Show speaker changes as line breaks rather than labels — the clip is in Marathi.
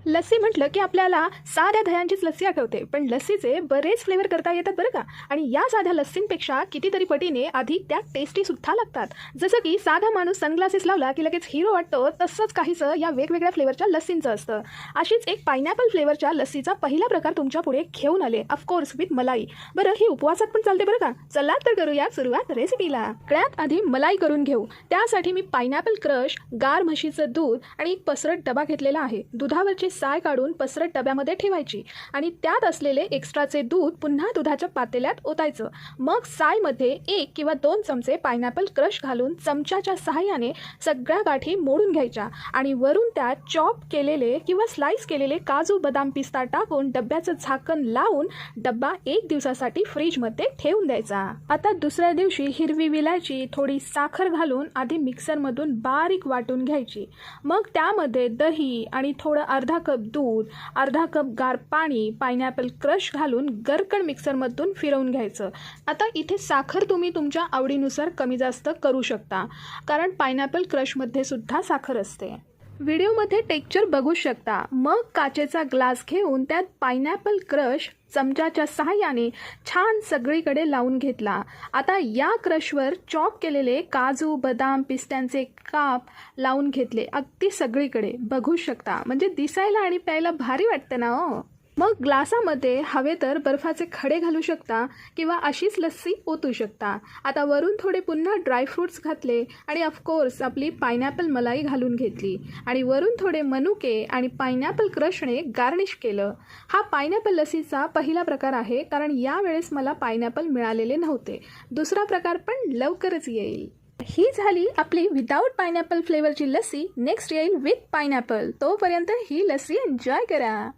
लस्सी म्हटलं की आपल्याला साध्या दह्यांचीच लस्सी आठवते, पण लस्सीचे बरेच फ्लेवर करता येतात बरं का. आणि या साध्या लस्सींपेक्षा कितीतरी पटीने अधिक त्या टेस्टी सुद्धा लागतात. जसं की साधा माणूस सनग्लासेस लावला की लगेच हिरो वाटतो, तसंच काहीसं या वेगवेगळ्या फ्लेवरच्या लस्सींचं असतं. अशीच एक पायनॅपल फ्लेवरच्या लस्सीचा पहिला प्रकार तुमच्या पुढे घेऊन आले, ऑफकोर्स विथ मलाई. बरं, ही उपवासात पण चालते बरं का. चला तर करूया सुरुवात रेसिपीला. सगळ्यात आधी मलाई करून घेऊ. त्यासाठी मी पायनॅपल क्रश, गार म्हशीचं दूध आणि एक पसरट डबा घेतलेला आहे. दुधावरची साय काढून पसरट डब्यामध्ये ठेवायची आणि त्यात असलेले एक्स्ट्राचे दूध पुन्हा दुधाच्या पातेल्यात ओतायचं. मग सायमध्ये 1 किंवा 2 चमचे पायनॅपल क्रश घालून चमच्याच्या सहाय्याने सगळ्या गाठी मोडून घ्यायच्या आणि वरून त्यात चॉप केलेले किंवा स्लाइस केलेले काजू, बदाम, पिस्ता टाकून डब्याचं झाकण लावून डब्बा 1 दिवसासाठी फ्रीजमध्ये ठेवून द्यायचा. आता दुसऱ्या दिवशी हिरवी विलायची, थोडी साखर घालून आधी मिक्सरमधून बारीक वाटून घ्यायची. मग त्यामध्ये दही आणि थोडं अर्धा कप दूध, अर्धा कप गार पाणी, पायनॅपल क्रश घालून गरकण मिक्सरमधून फिरवून घ्यायचं. आता इथे साखर तुम्ही तुमच्या आवडीनुसार कमी जास्त करू शकता, कारण पायनॅपल क्रशमध्ये सुद्धा साखर असते. व्हिडिओमध्ये टेक्स्चर बघू शकता. मग काचेचा ग्लास घेऊन त्यात पायनॅपल क्रश चमच्याच्या सहाय्याने छान सगळीकडे लावून घेतला. आता या क्रशवर चॉप केलेले काजू, बदाम, पिस्त्यांचे काप लावून घेतले अगदी सगळीकडे. बघू शकता, म्हणजे दिसायला आणि प्यायला भारी वाटतं ना हो. मग ग्लासामध्ये हवे तर बर्फाचे खडे घालू शकता किंवा अशीच लस्सी ओतू शकता. आता वरून थोडे पुन्हा ड्रायफ्रूट्स घातले आणि ऑफकोर्स आपली पायनॅपल मलाई घालून घेतली आणि वरून थोडे मनुके आणि पायनॅपल क्रशने गार्निश केलं. हा पायनॅपल लस्सीचा पहिला प्रकार आहे, कारण यावेळेस मला पायनॅपल मिळालेले नव्हते. दुसरा प्रकार पण लवकरच येईल. ही झाली आपली विदाऊट पायनॅपल फ्लेवरची लस्सी. नेक्स्ट येईल विथ पायनॅपल. तोपर्यंत ही लस्सी एन्जॉय करा.